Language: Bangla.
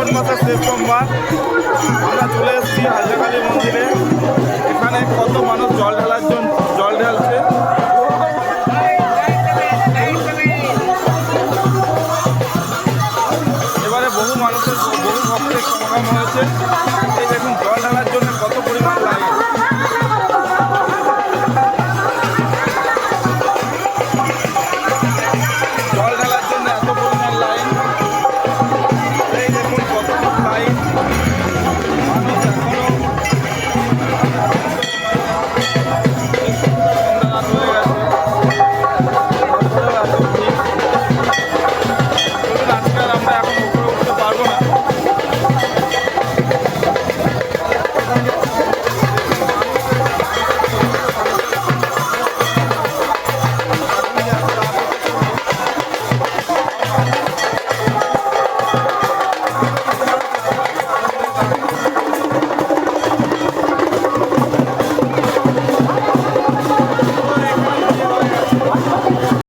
বৈশাখ মাসের শেষ সোমবার আমরা চলে এসেছি হাজারকালী মন্দিরে। এখানে কত মানুষ জল ঢালছে। এবারে বহু ভক্তের সমাগম হয়েছে।